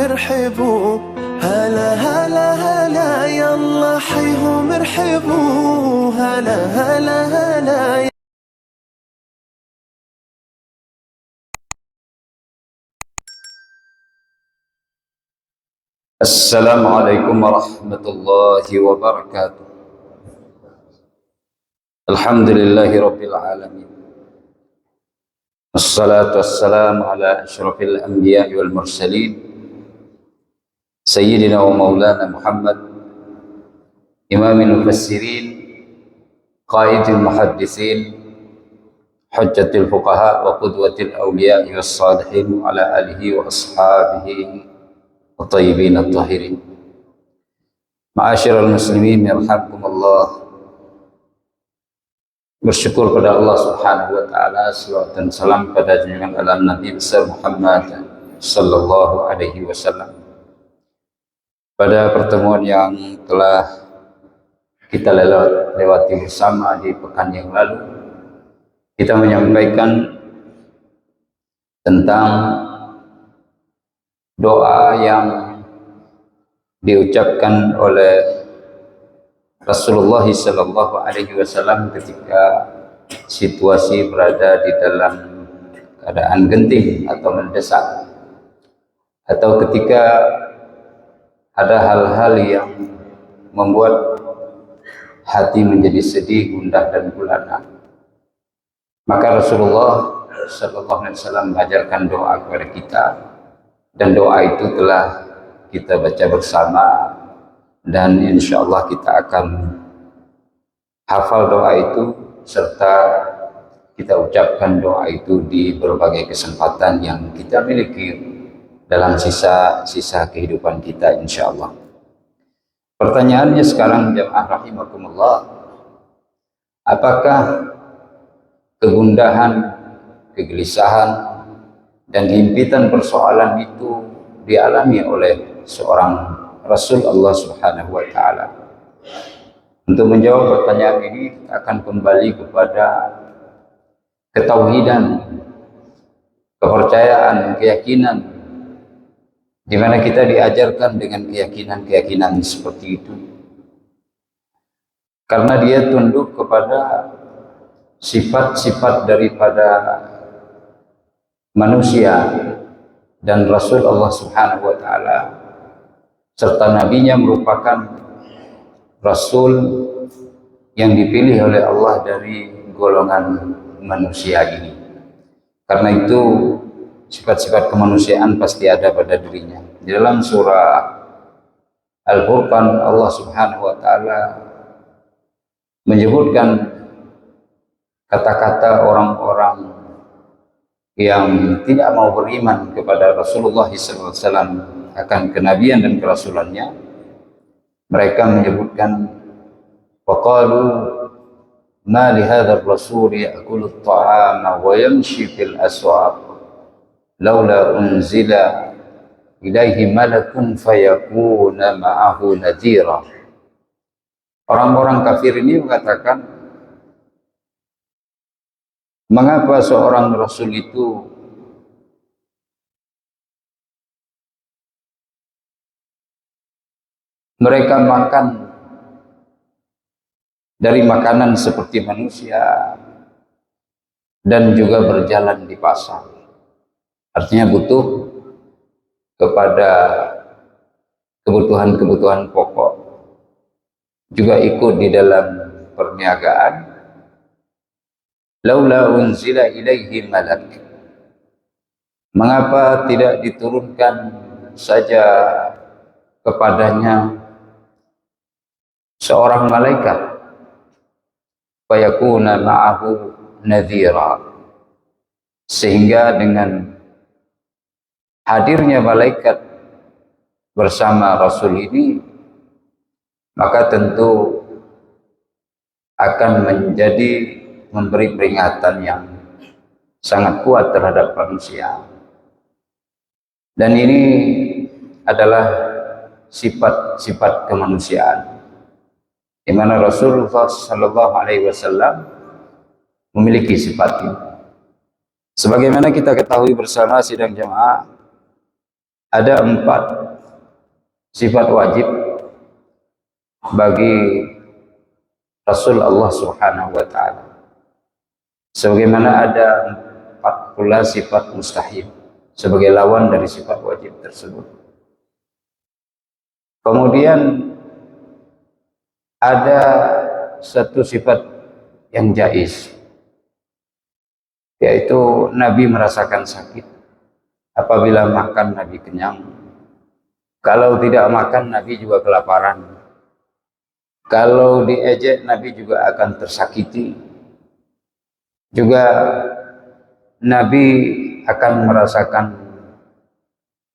ارحبوا، هلا هلا هلا يلا حيهم ارحبوا، هلا هلا هلا. السلام عليكم ورحمة الله وبركاته. الحمد لله رب العالمين، والصلاة والسلام على أشرف الأنبياء والمرسلين سيدنا ومولانا محمد، إمام المفسرين، قائد المحدثين، حجة الفقهاء، وقدوة الأولياء والصالحين، وعلى آله وأصحابه الطيبين الطاهرين. Ma'asyiral muslimin yarhamkumullah. Bersyukur pada Allah Subhanahu wa taala, selawat dan salam pada junjungan alam Nabi besar Muhammad sallallahu alaihi wasallam. Pada pertemuan yang telah kita lewati bersama di pekan yang lalu, kita menyampaikan tentang doa yang diucapkan oleh Rasulullah sallallahu alaihi wasallam ketika situasi berada di dalam keadaan genting atau mendesak, atau ketika ada hal-hal yang membuat hati menjadi sedih, gundah dan gulana. Maka Rasulullah sallallahu alaihi wasallam mengajarkan doa kepada kita, dan doa itu telah kita baca bersama, dan insya Allah kita akan hafal doa itu serta kita ucapkan doa itu di berbagai kesempatan yang kita miliki dalam sisa-sisa kehidupan kita insya Allah. Pertanyaannya sekarang jamaah rahimakumullah, apakah kegundahan, kegelisahan dan himpitan persoalan itu dialami oleh seorang Rasul Allah Subhanahu wa taala? Untuk menjawab pertanyaan ini, kita akan kembali kepada ketauhidan, kepercayaan, keyakinan, di mana kita diajarkan dengan keyakinan-keyakinan seperti itu. Karena dia tunduk kepada sifat-sifat daripada manusia, dan Rasul Allah Subhanahu wa taala serta nabinya merupakan Rasul yang dipilih oleh Allah dari golongan manusia ini. Karena itu sifat-sifat kemanusiaan pasti ada pada dirinya. Di dalam surah Al-Furqan, Allah Subhanahu wa taala menyebutkan kata-kata orang-orang yang tidak mau beriman kepada Rasulullah SAW akan kenabian dan kerasulannya. Mereka menyebutkan, waqalu ma li hadzal rasul ya'kulu at-ta'ama wa yamshi fil aswaq laula unzila ilaihi malakun fayakuna ma'ahu nadhira. Orang-orang kafir ini mengatakan, mengapa seorang rasul itu mereka makan dari makanan seperti manusia dan juga berjalan di pasar. Artinya butuh kepada kebutuhan-kebutuhan pokok, juga ikut di dalam perniagaan. Laula unzila ilaihi malak, mengapa tidak diturunkan saja kepadanya seorang malaikat, fayakuna ma'ahu nadhira, sehingga dengan hadirnya malaikat bersama Rasul ini, maka tentu akan menjadi memberi peringatan yang sangat kuat terhadap manusia. Dan ini adalah sifat-sifat kemanusiaan, di mana Rasulullah Sallallahu Alaihi Wasallam memiliki sifat ini. Sebagaimana kita ketahui bersama sidang jamaah, Ada 4 sifat wajib bagi Rasul Allah Subhanahu wa taala. Sebagaimana ada 4 pula sifat mustahil sebagai lawan dari sifat wajib tersebut. Kemudian ada satu sifat yang jaiz, yaitu Nabi merasakan sakit. Apabila makan Nabi kenyang, kalau tidak makan Nabi juga kelaparan, kalau diejek Nabi juga akan tersakiti, juga Nabi akan merasakan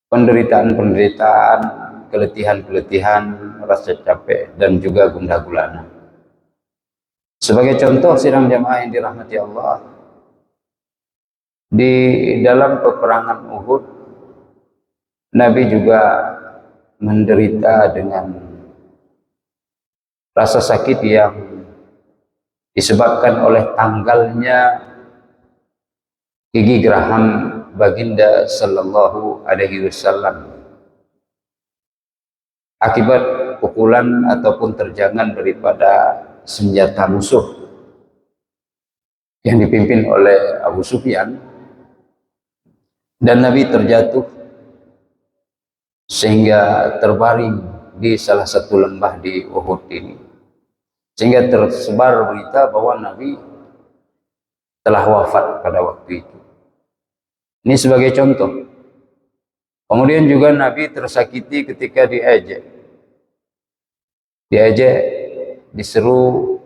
penderitaan-penderitaan, keletihan-keletihan, rasa capek, dan juga gundah gulana. Sebagai contoh, sidang jamaah yang dirahmati Allah, di dalam peperangan Uhud, Nabi juga menderita dengan rasa sakit yang disebabkan oleh tanggalnya gigi geraham baginda sallallahu alaihi wasallam akibat pukulan ataupun terjangan daripada senjata musuh yang dipimpin oleh Abu Sufyan, dan Nabi terjatuh sehingga terbaring di salah satu lembah di Uhud ini, sehingga tersebar berita bahwa Nabi telah wafat pada waktu itu. Ini sebagai contoh. Kemudian juga Nabi tersakiti ketika diejek, diseru,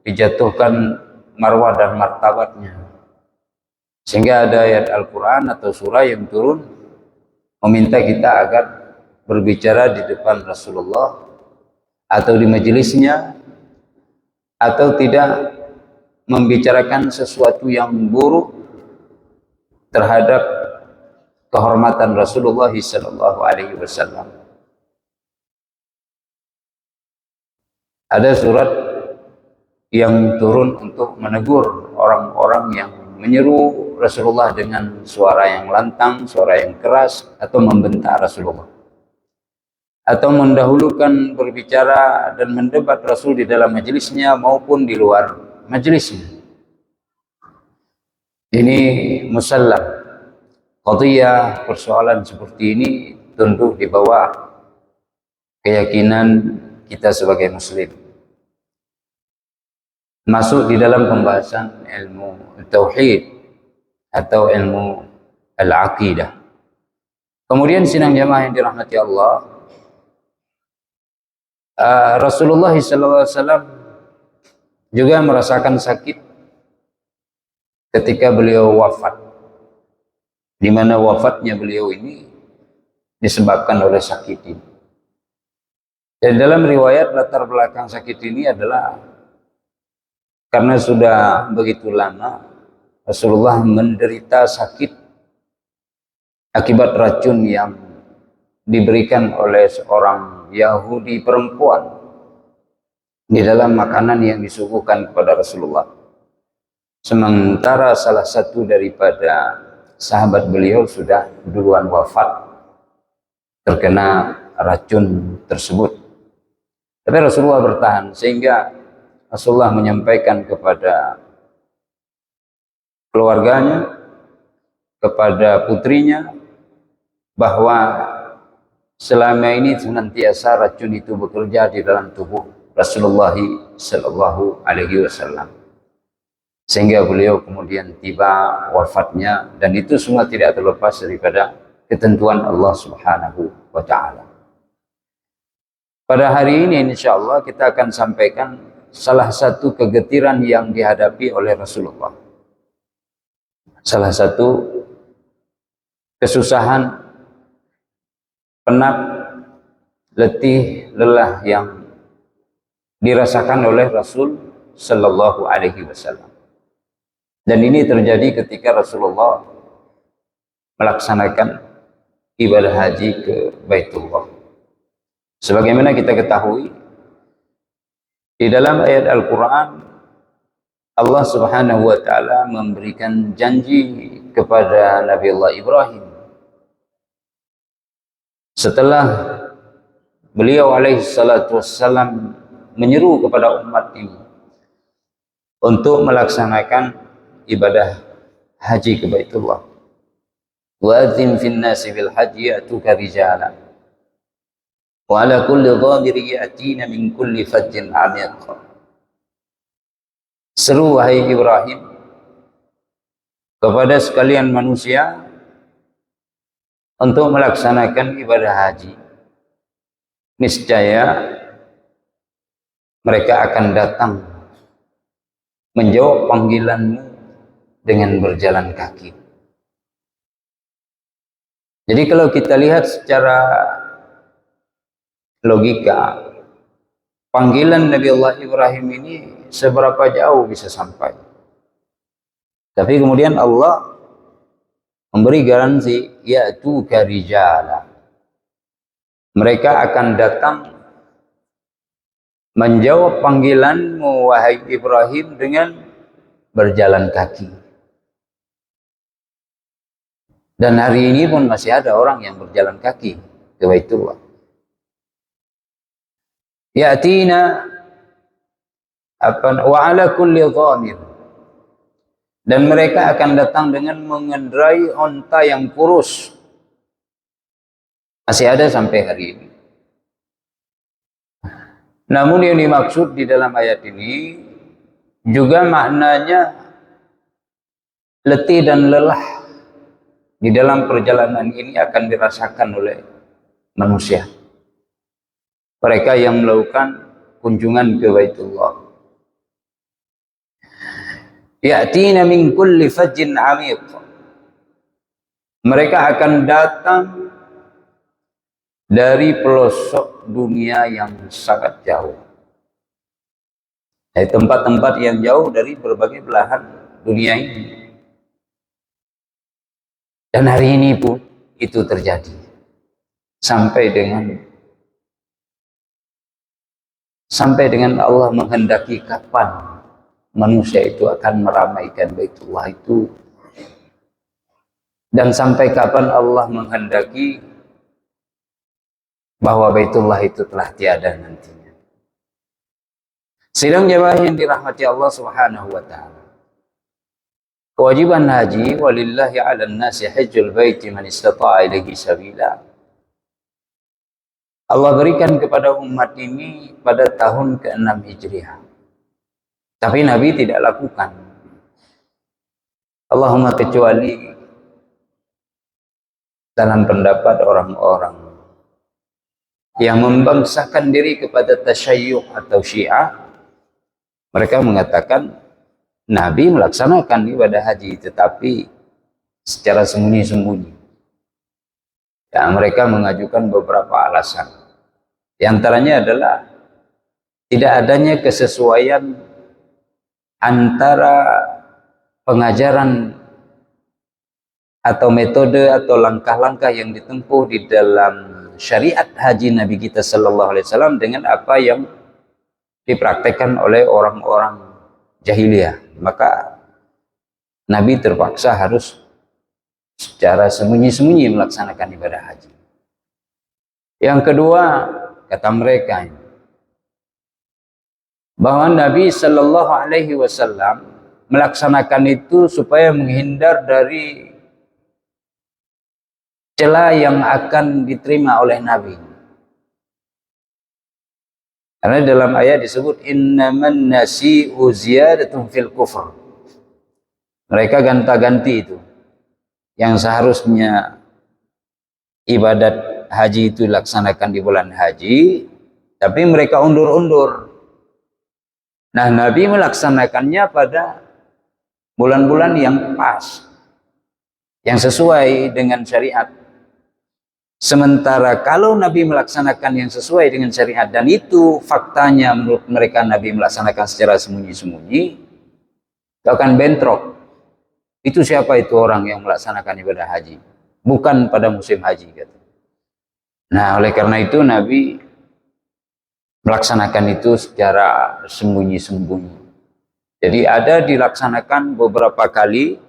dijatuhkan marwah dan martabatnya, sehingga ada ayat Al-Quran atau surah yang turun meminta kita agar berbicara di depan Rasulullah atau di majelisnya, atau tidak membicarakan sesuatu yang buruk terhadap kehormatan Rasulullah sallallahu alaihi wasallam. Ada surat yang turun untuk menegur orang-orang yang menyeru Rasulullah dengan suara yang lantang, suara yang keras, atau membentak Rasulullah, atau mendahulukan berbicara dan mendebat Rasul di dalam majelisnya maupun di luar majelisnya. Ini musallam. Qadiyah, persoalan seperti ini tentu di bawah keyakinan kita sebagai muslim. Masuk di dalam pembahasan ilmu tauhid atau ilmu al-aqidah. Kemudian sidang jamaah yang dirahmati Allah, Rasulullah SAW juga merasakan sakit ketika beliau wafat, di mana wafatnya beliau ini disebabkan oleh sakit ini. Dan dalam riwayat latar belakang sakit ini adalah karena sudah begitu lama Rasulullah menderita sakit akibat racun yang diberikan oleh seorang Yahudi perempuan di dalam makanan yang disuguhkan kepada Rasulullah. Sementara salah satu daripada sahabat beliau sudah duluan wafat terkena racun tersebut. Tapi Rasulullah bertahan, sehingga Rasulullah menyampaikan kepada keluarganya, kepada putrinya, bahwa selama ini senantiasa racun itu bekerja di dalam tubuh Rasulullah sallallahu alaihi wasallam, sehingga beliau kemudian tiba wafatnya, dan itu semua tidak terlepas daripada ketentuan Allah Subhanahu wa taala. Pada hari ini insyaallah kita akan sampaikan salah satu kegetiran yang dihadapi oleh Rasulullah. Salah satu kesusahan, penat, letih, lelah yang dirasakan oleh Rasul sallallahu alaihi wasallam. Dan ini terjadi ketika Rasulullah melaksanakan ibadah haji ke Baitullah. Sebagaimana kita ketahui, di dalam ayat Al-Quran, Allah Subhanahu wa ta'ala memberikan janji kepada Nabi Allah Ibrahim Setelah beliau alaihi salatu wassalam menyeru kepada umat ini untuk melaksanakan ibadah haji ke Baitullah. Wa'adzim fin nasi bil haji ya'tuka rijalan wa ala kulli dhamiri ya'tina min kulli fajjin 'amiq. Seru wahai Ibrahim kepada sekalian manusia untuk melaksanakan ibadah haji. Niscaya mereka akan datang menjawab panggilanmu dengan berjalan kaki. Jadi kalau kita lihat secara logika, panggilan Nabi Allah Ibrahim ini seberapa jauh bisa sampai. Tapi kemudian Allah memberi garansi, ya'tuka rijala. Mereka akan datang menjawab panggilanmu wahai Ibrahim dengan berjalan kaki. Dan hari ini pun masih ada orang yang berjalan kaki ke Baitullah. Ya'tina wa ala kulli dhamir. Dan mereka akan datang dengan mengendarai onta yang kurus. Masih ada sampai hari ini. Namun yang dimaksud di dalam ayat ini juga maknanya letih dan lelah di dalam perjalanan ini akan dirasakan oleh manusia. Mereka yang melakukan kunjungan ke Baitullah. Ya'tina min kulli fajjin 'amiq. Mereka akan datang dari pelosok dunia yang sangat jauh. Dari tempat-tempat yang jauh dari berbagai belahan dunia ini. Dan hari ini pun itu terjadi. Sampai dengan Allah menghendaki kapan manusia itu akan meramaikan Baitullah itu, dan sampai kapan Allah menghendaki bahwa Baitullah itu telah tiada nantinya. Sidang jamaah yang dirahmati Allah Subhanahu wa taala. Kewajiban haji, walillahi 'alan nasi hajjul baiti man istata'a ilaihi sabila. Allah berikan kepada umat ini pada tahun ke-6 Hijriah. Tapi Nabi tidak lakukan. Allahumma kecuali dalam pendapat orang-orang yang membangsakan diri kepada tasyayyu' atau Syiah. Mereka mengatakan Nabi melaksanakan ibadah haji tetapi secara sembunyi-sembunyi. Ya, mereka mengajukan beberapa alasan. Di antaranya adalah tidak adanya kesesuaian antara pengajaran atau metode atau langkah-langkah yang ditempuh di dalam syariat haji Nabi kita sallallahu alaihi wasallam dengan apa yang dipraktekkan oleh orang-orang jahiliyah. Maka Nabi terpaksa harus secara sembunyi-sembunyi melaksanakan ibadah haji. Yang kedua, kata mereka bahwa Nabi Shallallahu Alaihi Wasallam melaksanakan itu supaya menghindar dari celah yang akan diterima oleh Nabi. Karena dalam ayat disebut innaman nasi'u ziyadatun fil kufr. Mereka ganta-ganti itu. Yang seharusnya ibadat haji itu dilaksanakan di bulan haji, tapi mereka undur-undur. Nah, Nabi melaksanakannya pada bulan-bulan yang pas, yang sesuai dengan syariat. Sementara kalau Nabi melaksanakan yang sesuai dengan syariat, dan itu faktanya menurut mereka Nabi melaksanakan secara sembunyi-sembunyi, itu akan bentrok. Itu siapa itu orang yang melaksanakan ibadah haji? Bukan pada musim haji. Gitu. Nah, oleh karena itu Nabi melaksanakan itu secara sembunyi-sembunyi. Jadi ada dilaksanakan beberapa kali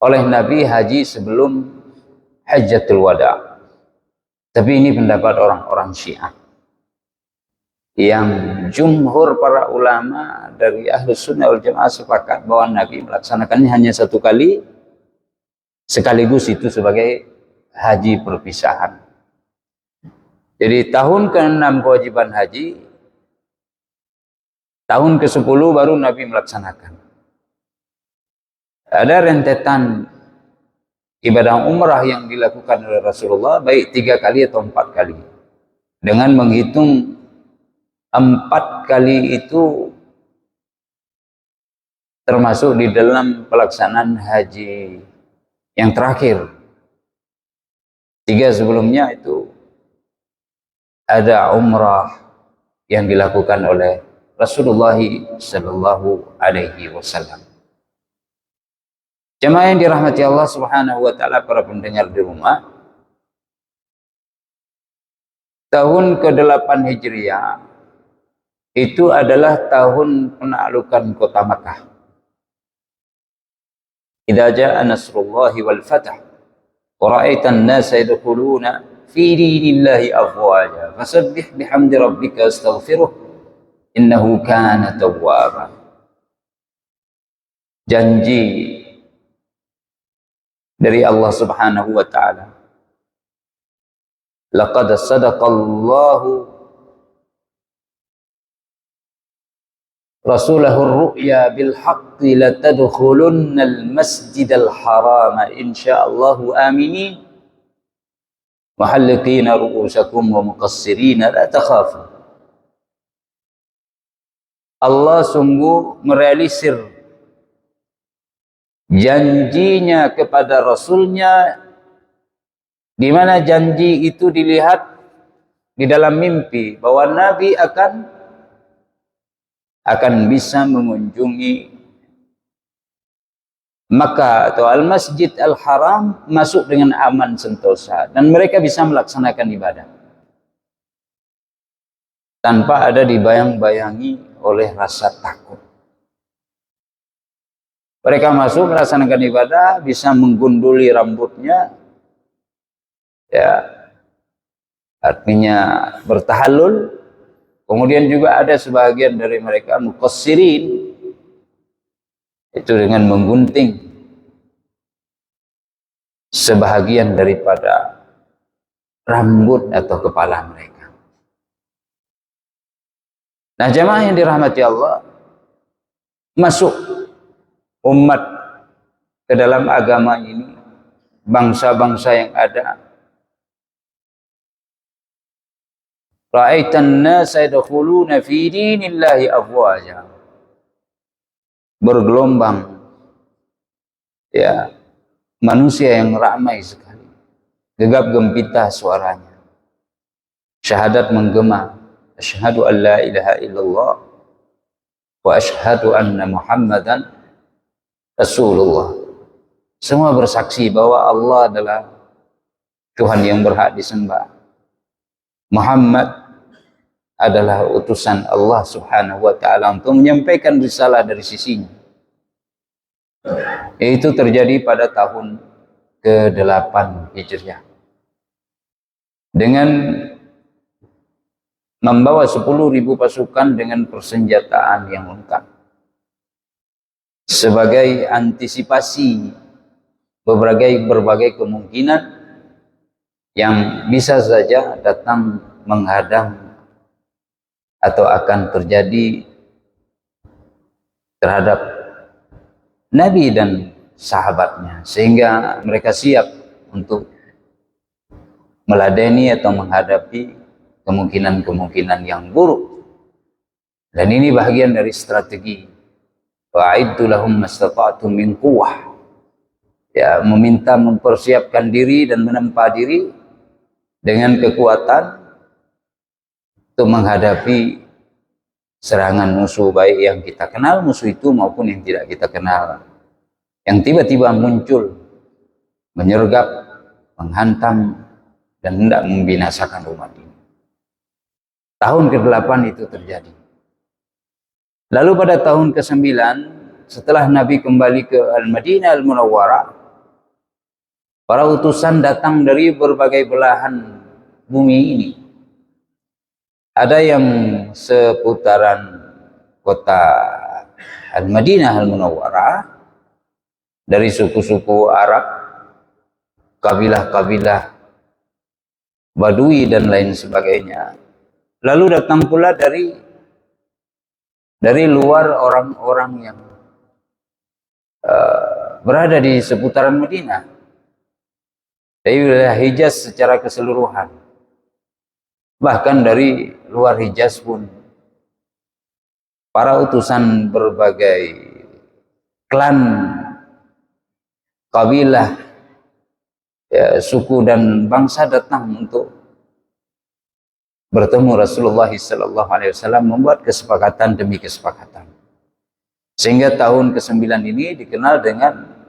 oleh Nabi haji sebelum Hajjatul Wada. Tapi ini pendapat orang-orang Syiah. Yang jumhur para ulama dari Ahlus Sunnah wal Jamaah sepakat bahwa Nabi melaksanakannya hanya satu kali, sekaligus itu sebagai haji perpisahan. Jadi tahun ke-6 kewajiban haji, tahun ke-10 baru Nabi melaksanakan. Ada rentetan ibadah umrah yang dilakukan oleh Rasulullah, baik 3 kali atau 4 kali. Dengan menghitung 4 kali itu termasuk di dalam pelaksanaan haji yang terakhir. 3 sebelumnya itu ada umrah yang dilakukan oleh Rasulullah sallallahu alaihi wasallam. Jemaah yang dirahmati Allah Subhanahu wa taala, para pendengar di rumah, tahun ke-8 Hijriah itu adalah tahun penaklukan kota Makkah. Idza jaa nasrullahi wal fath wa ra'aitan nasa yadkhuluna fi dinillahi afwaja fasabbih bihamdi rabbika wastaghfiruh innahu kana tawwaba. Janji dari Allah Subhanahu wa taala, laqad sadaqallahu Rasulahur ru'ya bil haqqi latadkhulunnal masjidal haram insyaallahu aminin muhalliqina ru'usakum wa muqassirina la takhafu. Allah sungguh merealisir janjinya kepada Rasulnya, di mana janji itu dilihat di dalam mimpi bahwa Nabi akan bisa mengunjungi Makkah atau Al-Masjid Al-Haram, masuk dengan aman sentosa, dan mereka bisa melaksanakan ibadah tanpa ada dibayang-bayangi oleh rasa takut. Mereka masuk melaksanakan ibadah, bisa menggunduli rambutnya, ya, artinya bertahallul. Kemudian juga ada sebagian dari mereka muqassirin, itu dengan menggunting sebahagian daripada rambut atau kepala mereka. Nah, jemaah yang dirahmati Allah, masuk umat ke dalam agama ini, bangsa-bangsa yang ada, ra'aitan nasa yadkhuluna fi dinillahi afwaja, bergelombang, ya, manusia yang ramai sekali, gegap gempita suaranya, syahadat menggema, asyhadu an la ilaha illallah wa asyhadu anna muhammadan rasulullah. Semua bersaksi bahwa Allah adalah Tuhan yang berhak disembah, Muhammad adalah utusan Allah Subhanahu wa ta'ala untuk menyampaikan risalah dari sisinya. Itu terjadi pada tahun ke-8 Hijriah. Dengan membawa 10.000 pasukan dengan persenjataan yang lengkap, sebagai antisipasi berbagai kemungkinan yang bisa saja datang menghadang atau akan terjadi terhadap Nabi dan sahabatnya, sehingga mereka siap untuk meladeni atau menghadapi kemungkinan-kemungkinan yang buruk. Dan ini bagian dari strategi wa'iddu lahum mastata'tum min quwwah, ya, meminta mempersiapkan diri dan menempa diri dengan kekuatan untuk menghadapi serangan musuh, baik yang kita kenal musuh itu maupun yang tidak kita kenal, yang tiba-tiba muncul, menyergap, menghantam, dan hendak membinasakan umat ini. Tahun ke-8 itu terjadi. Lalu pada tahun ke-9, setelah Nabi kembali ke Al-Madinah Al-Munawwarah, Para utusan datang dari berbagai belahan bumi ini. Ada yang seputaran kota Al-Madinah Al-Munawwarah, dari suku-suku Arab, kabilah-kabilah Badui dan lain sebagainya. Lalu datang pula dari luar orang-orang yang berada di seputaran Madinah, dari wilayah Hijaz secara keseluruhan. Bahkan dari luar Hijaz pun para utusan berbagai klan, kabilah, ya, suku dan bangsa datang untuk bertemu Rasulullah SAW, membuat kesepakatan demi kesepakatan. Sehingga tahun ke-9 ini dikenal dengan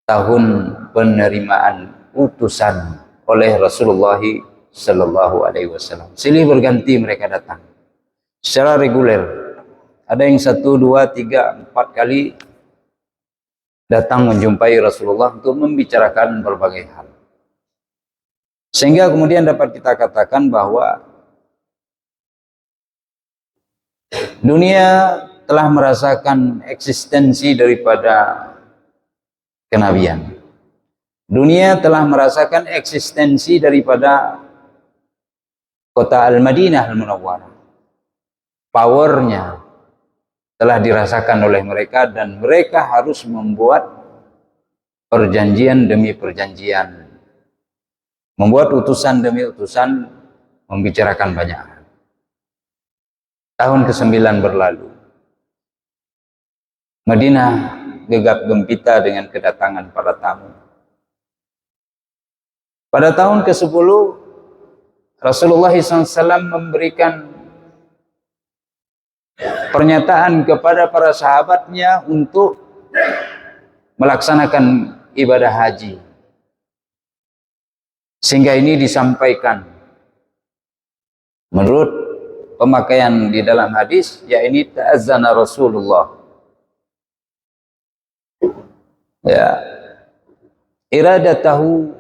tahun penerimaan utusan oleh Rasulullah SAW. Silih berganti mereka datang secara reguler. Ada yang 1, 2, 3, 4 kali datang menjumpai Rasulullah untuk membicarakan berbagai hal. Sehingga kemudian dapat kita katakan bahwa dunia telah merasakan eksistensi daripada kenabian. Dunia telah merasakan eksistensi daripada kota Al-Madinah Al-Munawwarah. Powernya telah dirasakan oleh mereka, dan mereka harus membuat perjanjian demi perjanjian, membuat utusan demi utusan, membicarakan banyak hal. Tahun ke-9 berlalu. Madinah gegap gempita dengan kedatangan para tamu. Pada tahun ke-10, Rasulullah SAW memberikan pernyataan kepada para sahabatnya untuk melaksanakan ibadah haji. Sehingga ini disampaikan menurut pemakaian di dalam hadis, yakni ta'azzana Rasulullah, ya, iradatahu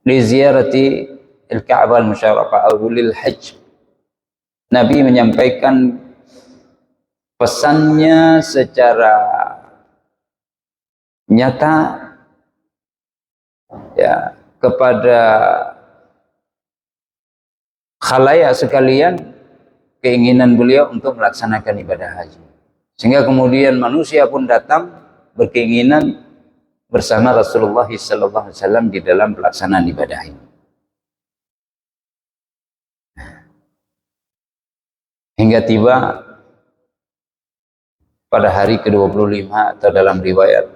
li ziyarati al-Ka'bah al-Musharrafah aw lil hajj. Nabi menyampaikan pesannya secara nyata, ya, kepada khalayak sekalian, keinginan beliau untuk melaksanakan ibadah haji. Sehingga kemudian manusia pun datang berkeinginan bersama Rasulullah SAW di dalam pelaksanaan ibadah ini. Hingga tiba pada hari ke-25, atau dalam riwayat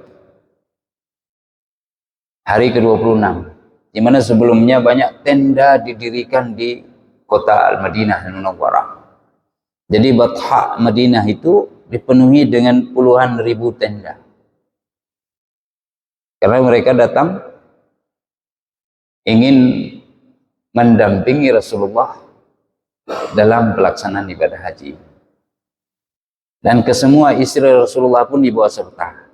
hari ke-26, di mana sebelumnya banyak tenda didirikan di kota Al-Madinah Al-Munawwarah. Jadi Batha Madinah itu dipenuhi dengan puluhan ribu tenda. Karena mereka datang ingin mendampingi Rasulullah dalam pelaksanaan ibadah haji. Dan kesemua istri Rasulullah pun dibawa serta.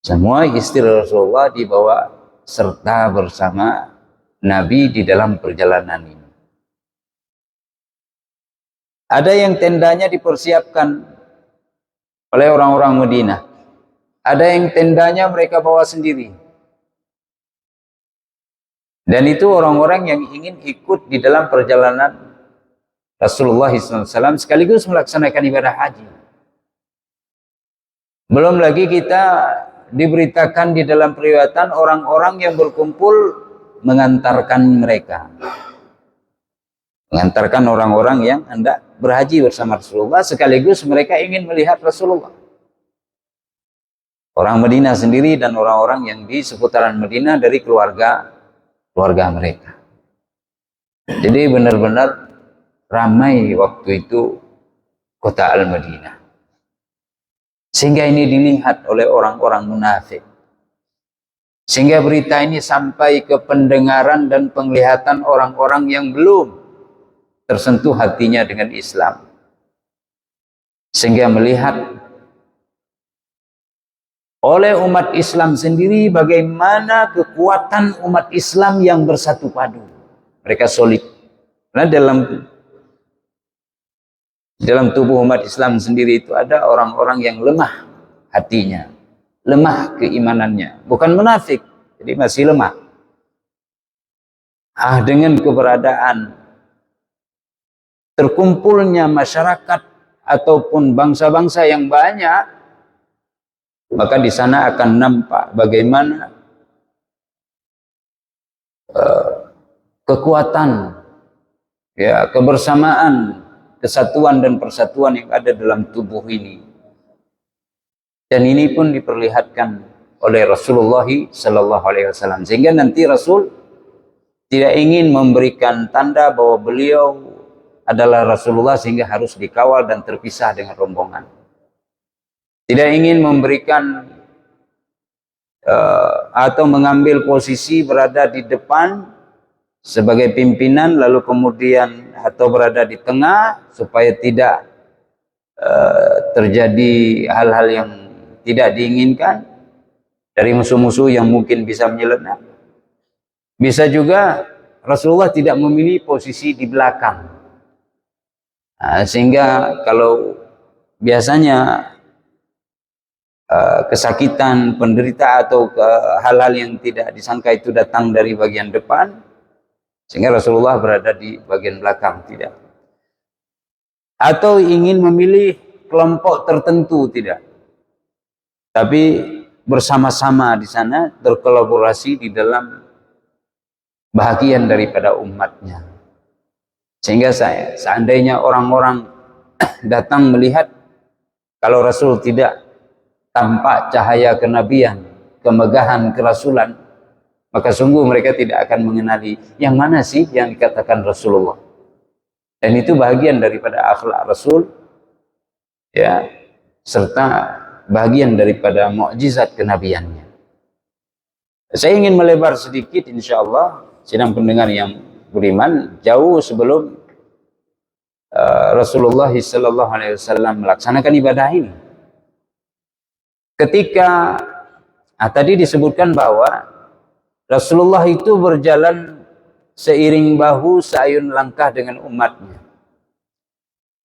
Semua istri Rasulullah dibawa serta bersama Nabi di dalam perjalanan ini. Ada yang tendanya dipersiapkan oleh orang-orang Madinah. Ada yang tendanya mereka bawa sendiri. Dan itu orang-orang yang ingin ikut di dalam perjalanan Rasulullah SAW sekaligus melaksanakan ibadah haji. Belum lagi kita diberitakan di dalam periwayatan orang-orang yang berkumpul mengantarkan mereka. Mengantarkan orang-orang yang hendak berhaji bersama Rasulullah, sekaligus mereka ingin melihat Rasulullah. Orang Madinah sendiri dan orang-orang yang di seputaran Madinah dari keluarga mereka. Jadi benar-benar ramai waktu itu kota Al-Madinah. Sehingga ini dilihat oleh orang-orang munafik. Sehingga berita ini sampai ke pendengaran dan penglihatan orang-orang yang belum tersentuh hatinya dengan Islam. Sehingga melihat oleh umat Islam sendiri, bagaimana kekuatan umat Islam yang bersatu padu. Mereka solid. Karena dalam tubuh umat Islam sendiri itu ada orang-orang yang lemah hatinya, lemah keimanannya, bukan munafik, jadi masih lemah. Dengan keberadaan terkumpulnya masyarakat ataupun bangsa-bangsa yang banyak, maka di sana akan nampak bagaimana kekuatan, ya, kebersamaan, kesatuan dan persatuan yang ada dalam tubuh ini. Dan ini pun diperlihatkan oleh Rasulullah Sallallahu Alaihi Wasallam, sehingga nanti Rasul tidak ingin memberikan tanda bahwa beliau adalah Rasulullah sehingga harus dikawal dan terpisah dengan rombongan. Tidak ingin memberikan atau mengambil posisi berada di depan sebagai pimpinan, lalu kemudian atau berada di tengah supaya tidak terjadi hal-hal yang tidak diinginkan dari musuh-musuh yang mungkin bisa menyelenap. Bisa juga Rasulullah tidak memilih posisi di belakang. Sehingga kalau biasanya kesakitan, penderita atau hal-hal yang tidak disangka itu datang dari bagian depan, sehingga Rasulullah berada di bagian belakang, tidak. Atau ingin memilih kelompok tertentu, tidak. Tapi bersama-sama di sana berkolaborasi di dalam bahagian daripada umatnya. Sehingga seandainya orang-orang datang melihat kalau Rasul tidak tampak cahaya kenabian, kemegahan kerasulan, maka sungguh mereka tidak akan mengenali yang mana sih yang dikatakan Rasulullah. Dan itu bagian daripada akhlak Rasul, ya, serta bagian daripada mukjizat kenabiannya. Saya ingin melebar sedikit, insya Allah, sidang pendengar yang beriman, jauh sebelum Rasulullah SAW melaksanakan ibadah ini. Ketika tadi disebutkan bahwa Rasulullah itu berjalan seiring bahu seayun langkah dengan umatnya,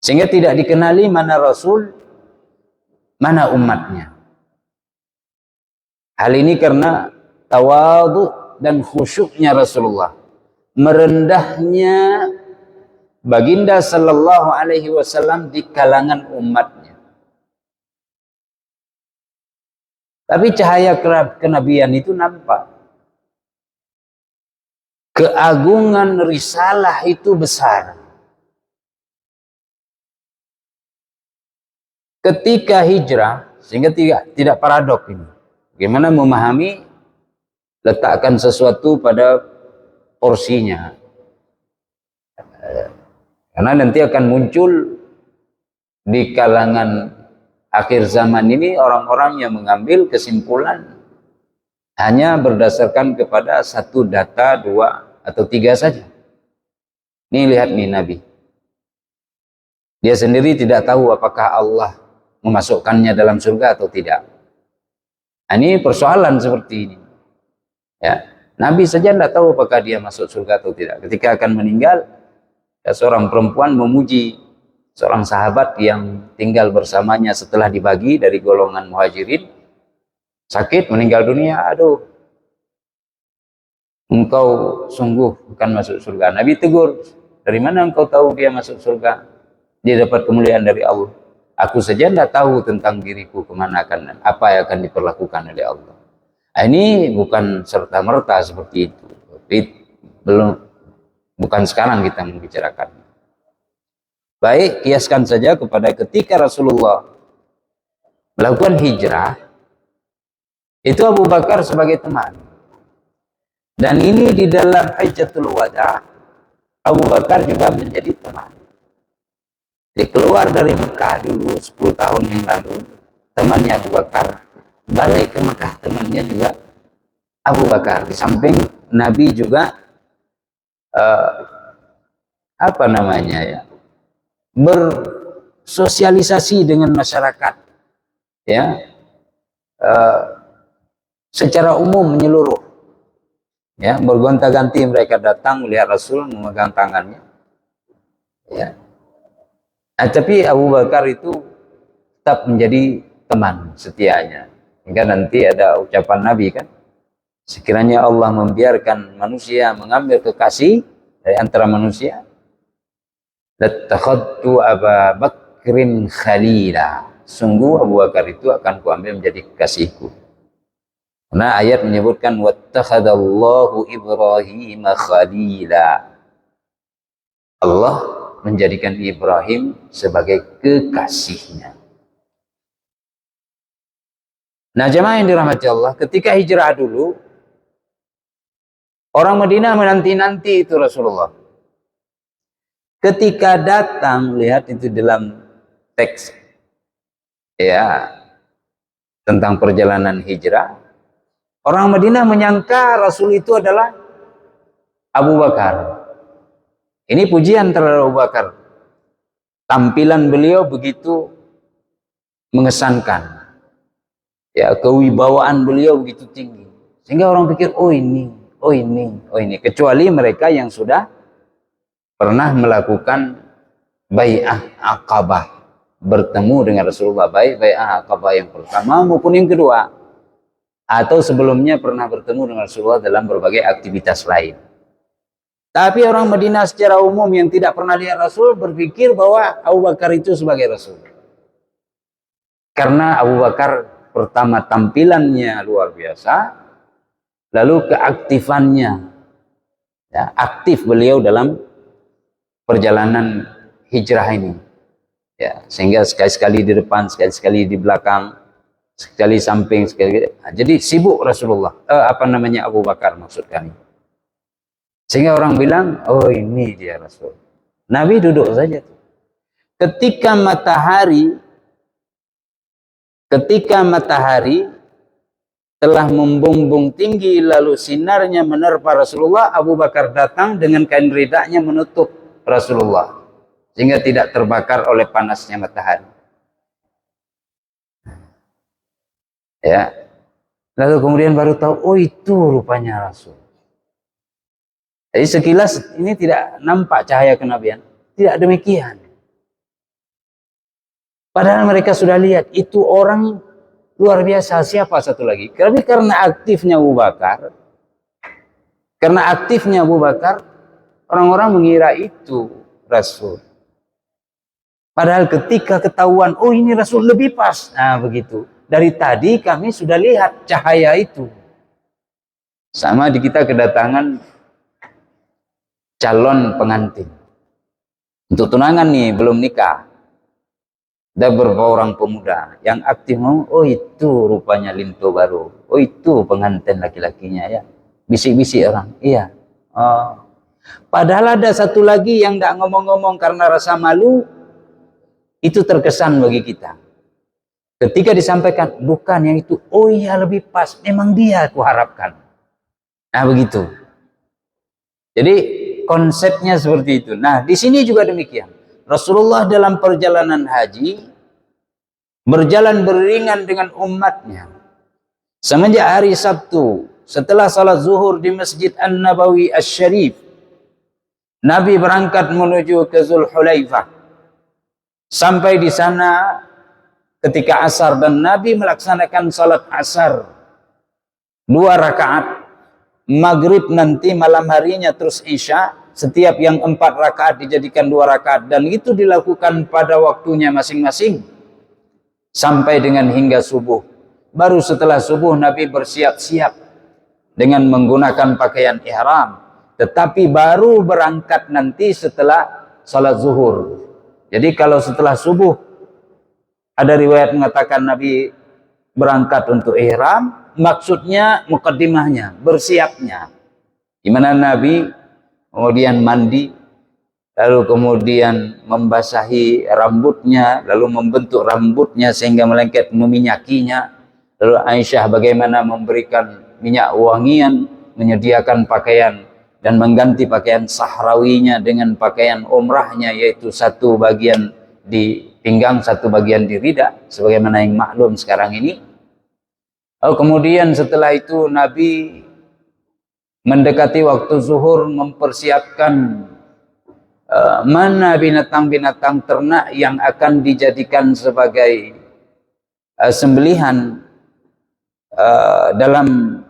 sehingga tidak dikenali mana Rasul, mana umatnya. Hal ini karena tawadhu dan khusyuknya Rasulullah, merendahnya baginda sallallahu alaihi wasallam di kalangan umatnya. Tapi cahaya kenabian itu nampak. Keagungan risalah itu besar. Ketika hijrah, sehingga tidak paradok ini. Bagaimana memahami, letakkan sesuatu pada porsinya. Karena nanti akan muncul di kalangan akhir zaman ini orang-orang yang mengambil kesimpulan hanya berdasarkan kepada satu data, dua atau tiga saja. Nih lihat nih Nabi. Dia sendiri tidak tahu apakah Allah memasukkannya dalam surga atau tidak. Ini persoalan seperti ini. Ya, Nabi saja tidak tahu apakah dia masuk surga atau tidak. Ketika akan meninggal, ya, seorang perempuan memuji seorang sahabat yang tinggal bersamanya setelah dibagi dari golongan muhajirin, sakit meninggal dunia. Aduh, engkau sungguh bukan masuk surga. Nabi tegur, dari mana engkau tahu dia masuk surga? Dia dapat kemuliaan dari Allah. Aku saja tidak tahu tentang diriku kemana akan, apa yang akan diperlakukan oleh Allah. Ini bukan serta-merta seperti itu. Bukan sekarang kita membicarakan. Baik, kiaskan saja kepada ketika Rasulullah melakukan hijrah, itu Abu Bakar sebagai teman. Dan ini di dalam Hajjatul Wada, Abu Bakar juga menjadi teman. Dia keluar dari Mekah dulu 10 tahun yang lalu, temannya Abu Bakar. Balik ke Mekah, temannya juga Abu Bakar. Di samping Nabi juga bersosialisasi dengan masyarakat, ya, eh, secara umum menyeluruh. Ya, bergonta-ganti mereka datang melihat Rasul memegang tangannya. Ya. Nah, tapi Abu Bakar itu tetap menjadi teman setianya. Hingga nanti ada ucapan Nabi kan, sekiranya Allah membiarkan manusia mengambil kekasih dari antara manusia, lattakhadtu Aba Bakrin khalila. Sungguh Abu Bakar itu akan kuambil menjadi kekasihku. Karena ayat menyebutkan wattakhadallahu Ibrahim khalila. Allah menjadikan Ibrahim sebagai kekasihnya. Nah, jemaah yang dirahmati Allah, ketika hijrah dulu, orang Madinah menanti-nanti itu Rasulullah. Ketika datang, lihat itu dalam teks ya tentang perjalanan hijrah, orang Madinah menyangka Rasul itu adalah Abu Bakar. Ini pujian terhadap Abu Bakar. Tampilan beliau begitu mengesankan. Ya, kewibawaan beliau begitu tinggi. Sehingga orang pikir, oh ini. Kecuali mereka yang sudah pernah melakukan bai'ah Aqabah, bertemu dengan Rasulullah, baik bai'ah Aqabah yang pertama maupun yang kedua, atau sebelumnya pernah bertemu dengan Rasulullah dalam berbagai aktivitas lain. Tapi orang Madinah secara umum yang tidak pernah lihat Rasul berpikir bahwa Abu Bakar itu sebagai Rasul. Karena Abu Bakar pertama tampilannya luar biasa, lalu keaktifannya, ya, aktif beliau dalam perjalanan hijrah ini, ya, sehingga sekali-sekali di depan, sekali-sekali di belakang, sekali samping, sekali. Nah, jadi sibuk Rasulullah, Abu Bakar maksud kami. Sehingga orang bilang, oh ini dia Rasul. Nabi duduk saja. Ketika matahari telah membumbung tinggi lalu sinarnya menerpa Rasulullah, Abu Bakar datang dengan kain ridaknya menutup Rasulullah sehingga tidak terbakar oleh panasnya matahari. Ya. Lalu kemudian baru tahu, oh itu rupanya Rasul. Jadi sekilas ini tidak nampak cahaya kenabian. Tidak demikian. Padahal mereka sudah lihat itu orang luar biasa. Siapa satu lagi? Karena aktifnya Abu Bakar, orang-orang mengira itu Rasul. Padahal ketika ketahuan, oh ini Rasul lebih pas. Nah begitu. Dari tadi kami sudah lihat cahaya itu. Sama di kita kedatangan calon pengantin. Untuk tunangan nih, belum nikah. Ada beberapa orang pemuda yang aktif ngomong, oh itu rupanya linto baru. Oh itu pengantin laki-lakinya ya. Bisik-bisik orang, iya. Oh. Padahal ada satu lagi yang tidak ngomong-ngomong karena rasa malu, itu terkesan bagi kita. Ketika disampaikan, bukan yang itu, oh iya lebih pas, memang dia aku harapkan. Nah begitu. Jadi konsepnya seperti itu. Nah di sini juga demikian. Rasulullah dalam perjalanan haji berjalan beriringan dengan umatnya. Semenjak hari Sabtu, setelah salat zuhur di Masjid An-Nabawi Asy-Syarif, Nabi berangkat menuju ke Zulhulaifah. Sampai di sana ketika asar dan Nabi melaksanakan salat asar 2 rakaat, maghrib nanti malam harinya terus isya, setiap yang 4 rakaat dijadikan 2 rakaat, dan itu dilakukan pada waktunya masing-masing sampai dengan hingga subuh. Baru setelah subuh Nabi bersiap-siap dengan menggunakan pakaian ihram, tetapi baru berangkat nanti setelah salat zuhur. Jadi kalau setelah subuh ada riwayat mengatakan Nabi berangkat untuk ihram, maksudnya mukaddimahnya, bersiapnya. Di mana Nabi kemudian mandi, lalu kemudian membasahi rambutnya, lalu membentuk rambutnya sehingga melengket, meminyakinya. Lalu Aisyah bagaimana memberikan minyak wangian, menyediakan pakaian dan mengganti pakaian sahrawinya dengan pakaian umrahnya, yaitu satu bagian di pinggang, satu bagian di rida, sebagaimana yang maklum sekarang ini. Kemudian setelah itu Nabi mendekati waktu zuhur mempersiapkan mana binatang-binatang ternak yang akan dijadikan sebagai sembelihan dalam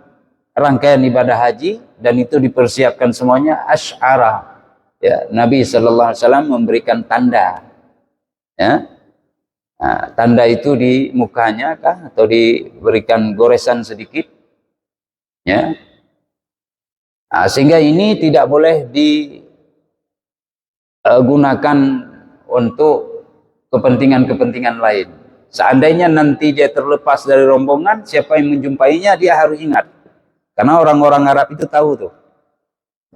rangkaian ibadah haji, dan itu dipersiapkan semuanya. Asy'ara, ya, Nabi sallallahu alaihi wasallam memberikan tanda, ya. Nah, tanda itu di mukanya kah atau diberikan goresan sedikit, ya. Nah, sehingga ini tidak boleh digunakan untuk kepentingan-kepentingan lain. Seandainya nanti dia terlepas dari rombongan, siapa yang menjumpainya dia harus ingat. Karena orang-orang Arab itu tahu tuh.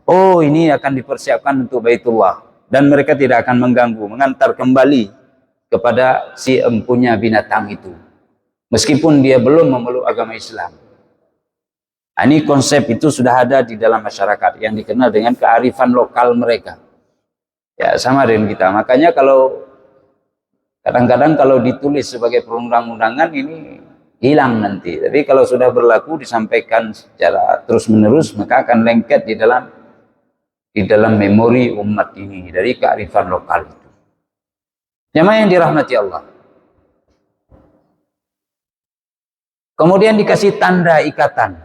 Oh, ini akan dipersiapkan untuk Baitullah. Dan mereka tidak akan mengganggu, mengantar kembali kepada si empunya binatang itu. Meskipun dia belum memeluk agama Islam. Nah, ini konsep itu sudah ada di dalam masyarakat yang dikenal dengan kearifan lokal mereka. Ya, sama dengan kita. Makanya kalau kadang-kadang kalau ditulis sebagai perundang-undangan ini hilang nanti. Tapi kalau sudah berlaku disampaikan secara terus-menerus, maka akan lengket di dalam memori umat ini dari kearifan lokal itu. Jamaah yang dirahmati Allah. Kemudian dikasih tanda ikatan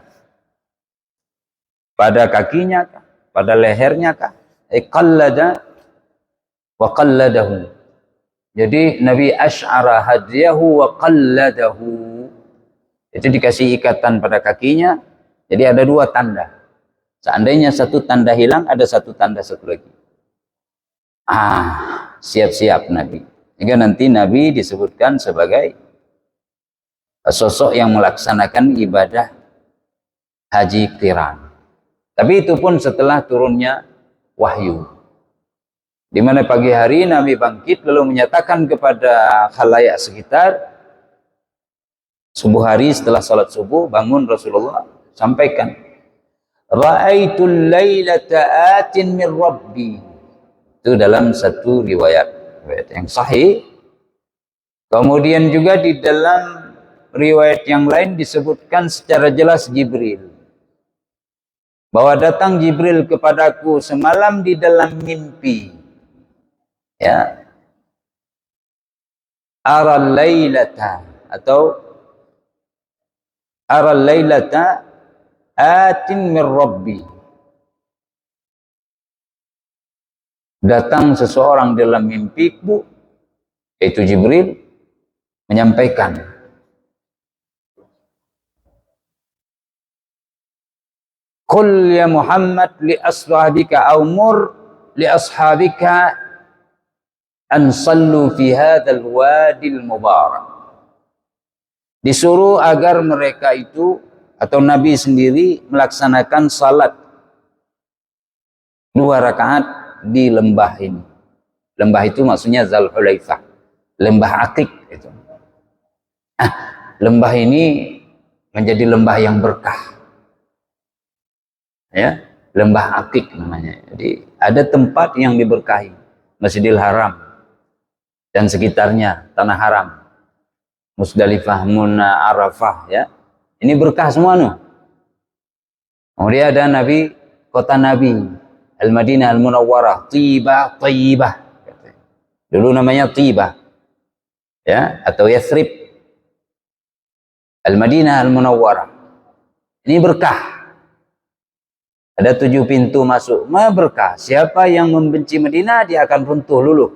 pada kakinya kah, pada lehernya kah? Qallada wa qalladahu. Jadi Nabi asy'ara hadiyahu wa qalladahu. Itu dikasih ikatan pada kakinya. Jadi ada dua tanda. Seandainya satu tanda hilang, ada satu tanda satu lagi. Siap-siap Nabi. Sehingga nanti Nabi disebutkan sebagai sosok yang melaksanakan ibadah haji qiran. Tapi itu pun setelah turunnya wahyu. Di mana pagi hari Nabi bangkit lalu menyatakan kepada khalayak sekitar. Subuh hari setelah salat subuh bangun Rasulullah sampaikan, Ra'aitul lailata atin min Rabbi. Itu dalam satu riwayat yang sahih. Kemudian juga di dalam riwayat yang lain disebutkan secara jelas Jibril. Bahwa datang Jibril kepadaku semalam di dalam mimpi. Ya. Aral lailata atau aral lailata atin min Rabbi. Datang seseorang dalam mimpiku, yaitu Jibril, menyampaikan, Qul ya Muhammad li ashabika aumur li ashabika an sallu fi hadzal wadil mubarak. Disuruh agar mereka itu atau Nabi sendiri melaksanakan salat 2 rakaat di lembah ini. Lembah itu maksudnya Dzulhulaifah, lembah Aqiq itu. Lembah ini menjadi lembah yang berkah. Ya, lembah Aqiq namanya. Jadi ada tempat yang diberkahi, Masjidil Haram dan sekitarnya, tanah haram, Musdalifah, Muna, Arafah, ya. Ini berkah semua nih. Kemudian ada Nabi, kota Nabi, Al-Madinah Al-Munawwarah, Tibah, Tayyibah. Dulu namanya Tibah, ya, atau Yathrib. Al-Madinah Al-Munawwarah. Ini berkah. Ada 7 pintu masuk. Berkah. Siapa yang membenci Madinah, dia akan runtuh luluh.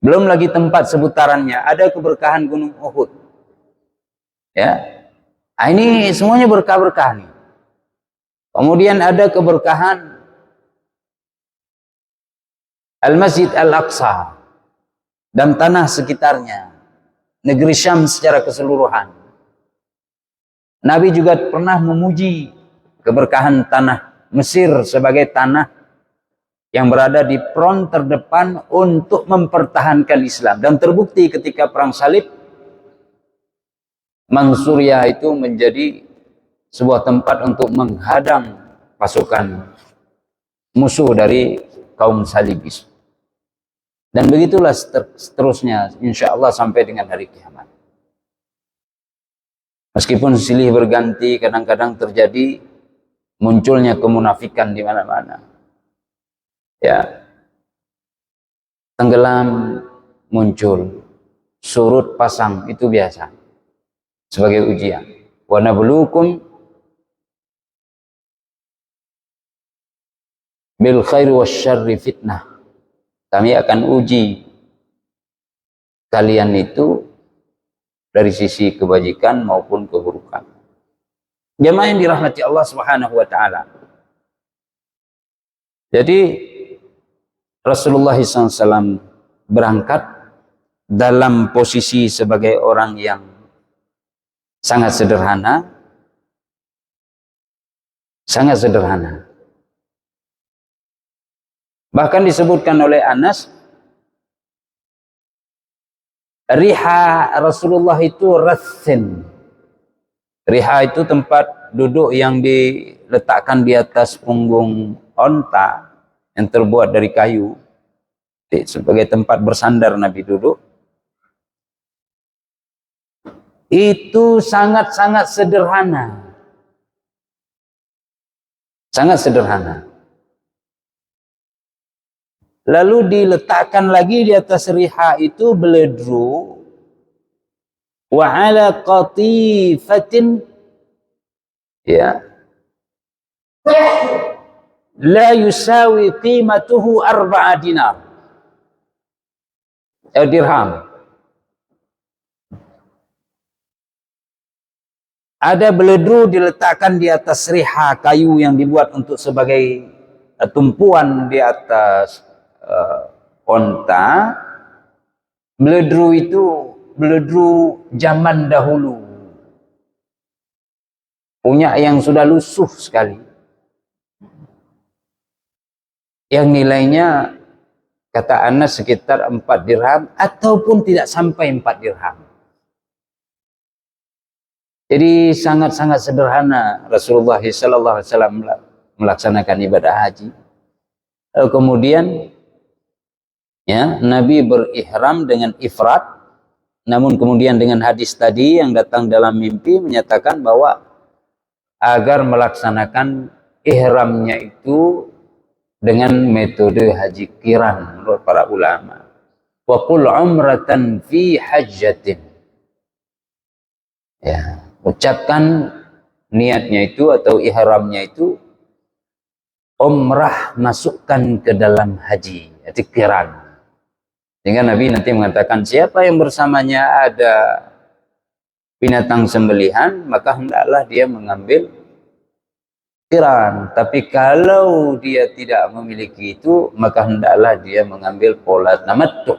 Belum lagi tempat seputarannya. Ada keberkahan Gunung Uhud. Ya. Ini semuanya berkah-berkah nih. Kemudian ada keberkahan Al-Masjid Al-Aqsa dan tanah sekitarnya, negeri Syam secara keseluruhan. Nabi juga pernah memuji keberkahan tanah Mesir sebagai tanah yang berada di front terdepan untuk mempertahankan Islam. Dan terbukti ketika perang salib, Mansuriyah itu menjadi sebuah tempat untuk menghadang pasukan musuh dari kaum salibis. Dan begitulah seterusnya, insya Allah sampai dengan hari kiamat. Meskipun silih berganti, kadang-kadang terjadi munculnya kemunafikan di mana-mana. Ya, tenggelam muncul, surut pasang, itu biasa sebagai ujian. Wa nabluukum bil khairi wasyarri fitnah. Kami akan uji kalian itu dari sisi kebajikan maupun keburukan. Jemaah yang dirahmati Allah Subhanahu wa taala. Jadi Rasulullah SAW berangkat dalam posisi sebagai orang yang sangat sederhana, sangat sederhana. Bahkan disebutkan oleh Anas, riha Rasulullah itu rassin. Riha itu tempat duduk yang diletakkan di atas punggung onta yang terbuat dari kayu sebagai tempat bersandar Nabi duduk. Itu sangat-sangat sederhana. Sangat sederhana. Lalu diletakkan lagi di atas riha itu beledru wa ala qatifatin, ya, la yusawi qimatuhu 4 dinar. Dirham. Ada beledru diletakkan di atas riha kayu yang dibuat untuk sebagai tumpuan di atas onta. Beledru itu beledru zaman dahulu, punya yang sudah lusuh sekali, yang nilainya kata Anas sekitar 4 dirham ataupun tidak sampai 4 dirham. Jadi sangat-sangat sederhana Rasulullah SAW melaksanakan ibadah haji. Lalu kemudian ya, Nabi berihram dengan ifrat, namun kemudian dengan hadis tadi yang datang dalam mimpi menyatakan bahwa agar melaksanakan ihramnya itu dengan metode haji qiran menurut para ulama. Wa qul umratan fi hajjatin. Ya, ucapkan niatnya itu atau ihramnya itu umrah masukkan ke dalam haji, itu qiran. Sehingga Nabi nanti mengatakan siapa yang bersamanya ada binatang sembelihan, maka hendaklah dia mengambil qiran. Tapi kalau dia tidak memiliki itu, maka hendaklah dia mengambil pola tamattu.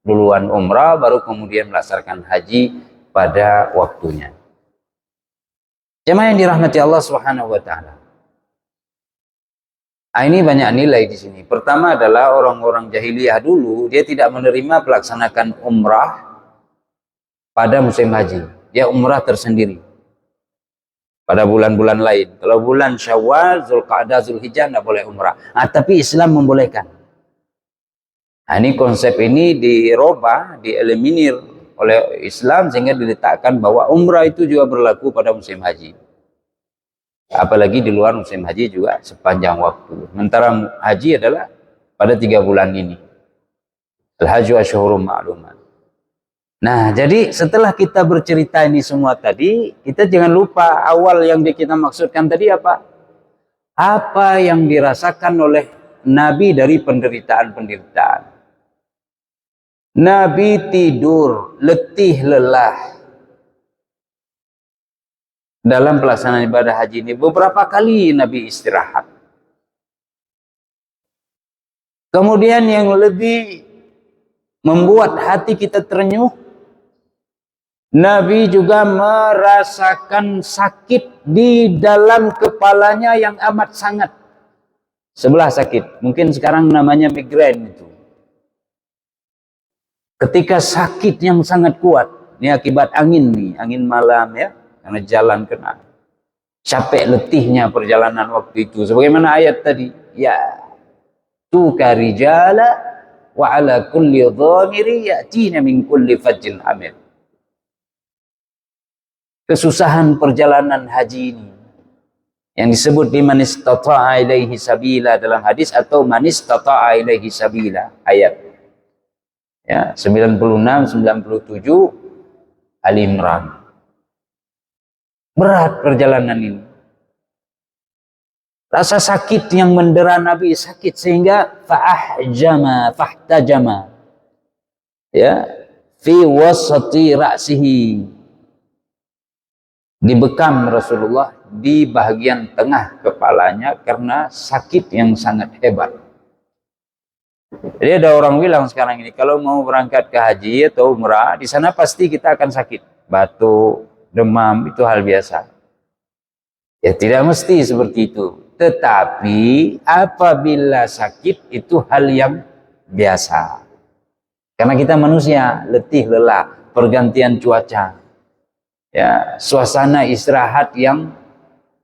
Duluan umrah, baru kemudian melaksanakan haji pada waktunya. Jemaah yang dirahmati Allah Subhanahu wa taala. Ini banyak nilai di sini. Pertama adalah orang-orang jahiliyah dulu, dia tidak menerima pelaksanakan umrah pada musim haji. Dia umrah tersendiri pada bulan-bulan lain. Kalau bulan Syawal, Zulqa'dah, Zulhijjah tidak boleh umrah. Tapi Islam membolehkan. Ini konsep ini dirubah, dieliminir oleh Islam sehingga diletakkan bahwa umrah itu juga berlaku pada musim haji. Apalagi di luar musim haji juga sepanjang waktu. Sementara haji adalah pada 3 bulan ini. Al-Hajju asyhurum ma'lumat. Nah, jadi setelah kita bercerita ini semua tadi, kita jangan lupa awal yang kita maksudkan tadi apa? Apa yang dirasakan oleh Nabi dari penderitaan-penderitaan. Nabi tidur, letih, lelah. Dalam pelaksanaan ibadah haji ini, beberapa kali Nabi istirahat. Kemudian yang lebih membuat hati kita terenyuh, Nabi juga merasakan sakit di dalam kepalanya yang amat sangat. Sebelah sakit. Mungkin sekarang namanya migrain itu. Ketika sakit yang sangat kuat. Ini akibat angin nih. Angin malam ya. Karena jalan kena. Capek letihnya perjalanan waktu itu. Sebagaimana ayat tadi. Ya. Tuka rijala wa ala kulli dhamiri ya'tina min kulli fajjin amir. kesusahan perjalanan haji ini yang disebut di man istata'a ilaihi sabila dalam hadis, atau man istata'a ilaihi sabila ayat ya 96 97 Ali Imran. Berat perjalanan ini. Rasa sakit yang mendera Nabi, sakit sehingga fahtajama ya fi wasati ra'sihi, dibekam Rasulullah di bagian tengah kepalanya karena sakit yang sangat hebat. Jadi ada orang bilang sekarang ini, kalau mau berangkat ke haji atau umrah, di sana pasti kita akan sakit, batuk, demam, itu hal biasa. Ya tidak mesti seperti itu. Tetapi apabila sakit itu hal yang biasa. Karena kita manusia, letih, lelah, pergantian cuaca, ya, suasana istirahat yang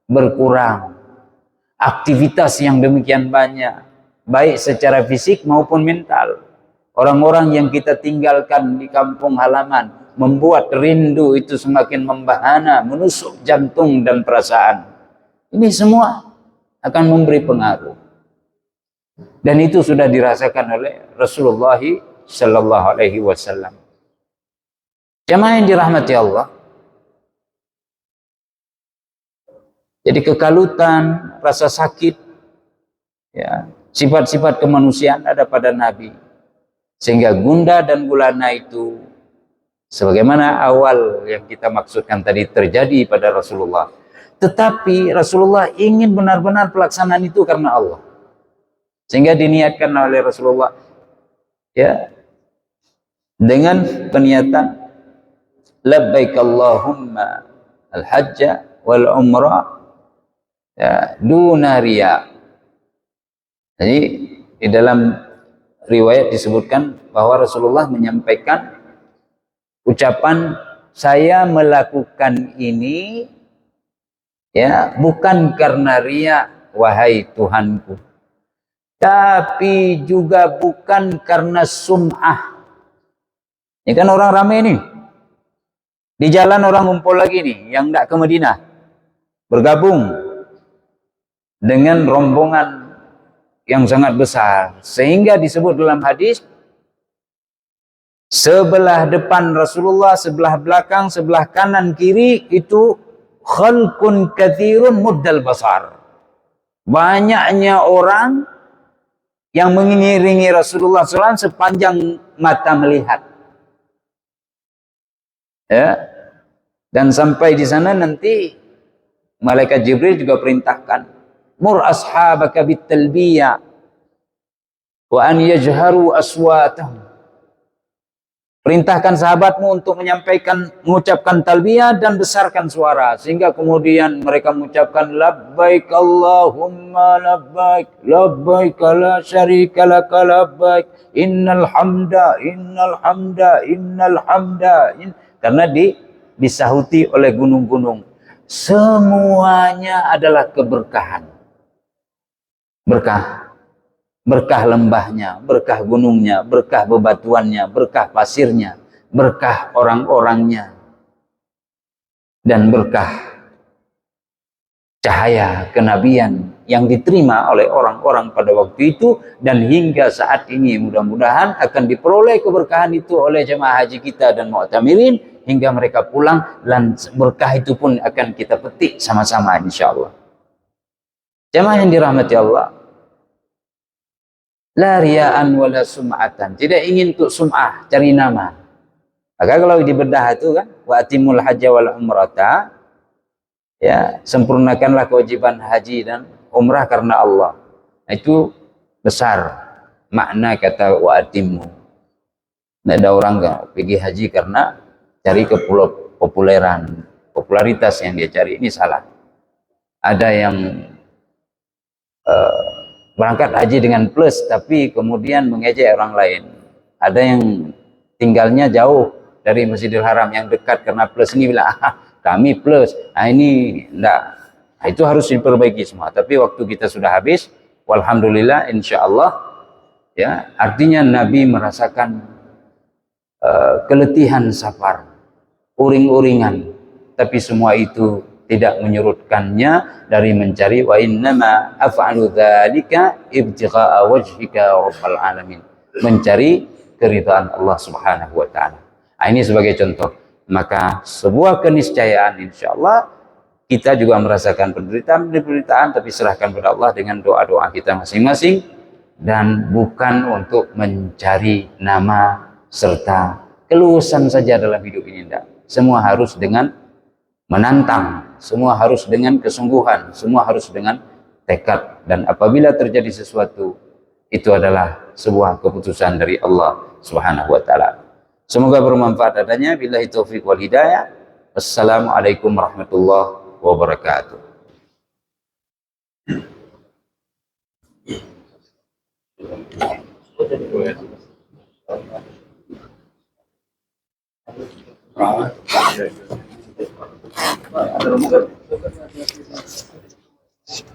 berkurang, aktivitas yang demikian banyak, baik secara fisik maupun mental. Orang-orang yang kita tinggalkan di kampung halaman membuat rindu itu semakin membahana, menusuk jantung dan perasaan. Ini semua akan memberi pengaruh. Dan itu sudah dirasakan oleh Rasulullah sallallahu alaihi wasallam. Jamaah yang dirahmati Allah. Jadi kekalutan, rasa sakit, ya, sifat-sifat kemanusiaan ada pada Nabi. Sehingga gundah dan gulana itu, sebagaimana awal yang kita maksudkan tadi, terjadi pada Rasulullah. Tetapi Rasulullah ingin benar-benar pelaksanaan itu karena Allah. Sehingga diniatkan oleh Rasulullah, ya, dengan peniatan labbaik Allahumma al-hajja wal umrah, ya, duna riya. Jadi di dalam riwayat disebutkan bahwa Rasulullah menyampaikan ucapan, saya melakukan ini ya bukan karena riya wahai Tuhanku, tapi juga bukan karena sum'ah. Ini kan orang ramai nih, di jalan orang ngumpul lagi nih yang tidak ke Madinah, bergabung dengan rombongan yang sangat besar, sehingga disebut dalam hadis, sebelah depan Rasulullah, sebelah belakang, sebelah kanan kiri itu khalqun katsirun muddal basar, banyaknya orang yang mengiringi Rasulullah SAW sepanjang mata melihat, ya. Dan sampai di sana nanti malaikat Jibril juga perintahkan, mur ashabaka bitalbiyah wa an yajharu aswatahum, perintahkan sahabatmu untuk mengucapkan talbiyah dan besarkan suara, sehingga kemudian mereka mengucapkan labbaik Allahumma labbaik labbaik la syarika laka labbaik innal hamda karena disahuti oleh gunung-gunung. Semuanya adalah keberkahan. Berkah lembahnya, berkah gunungnya, berkah bebatuannya, berkah pasirnya, berkah orang-orangnya, dan berkah cahaya kenabian yang diterima oleh orang-orang pada waktu itu, dan hingga saat ini mudah-mudahan akan diperoleh keberkahan itu oleh jemaah haji kita dan mu'tamirin hingga mereka pulang, dan berkah itu pun akan kita petik sama-sama insyaallah. Jemaah yang dirahmati Allah, la riya'an wala sum'atan, tidak ingin untuk sum'ah, cari nama. Maka kalau dibedah itu kan, wa atimul hajja wal umrata, ya, sempurnakanlah kewajiban haji dan umrah karena Allah. Itu besar makna kata wa atimmu. Tidak ada orang pergi haji karena cari popularitas yang dia cari, ini salah. Ada yang berangkat haji dengan plus tapi kemudian mengejek orang lain. Ada yang tinggalnya jauh dari Masjidil Haram, yang dekat karena plus ini bilang kami plus, ini enggak. Itu harus diperbaiki semua. Tapi waktu kita sudah habis, walhamdulillah insyaallah, ya, artinya Nabi merasakan keletihan safar, uring-uringan, tapi semua itu tidak menyurutkannya dari mencari wa innama af'alu dzalika ibtigha'a wajhika rabbal alamin, mencari keridhaan Allah Subhanahu wa taala. Nah, ini sebagai contoh. Maka sebuah keniscayaan insyaallah kita juga merasakan penderitaan tapi serahkan kepada Allah dengan doa-doa kita masing-masing, dan bukan untuk mencari nama serta keluasan saja dalam hidup ini. Tidak. Semua harus dengan menantang, semua harus dengan kesungguhan, semua harus dengan tekad, dan apabila terjadi sesuatu itu adalah sebuah keputusan dari Allah Subhanahu wa taala. Semoga bermanfaat adanya. Billahi taufiq wal hidayah. Assalamualaikum warahmatullahi wabarakatuh. Ada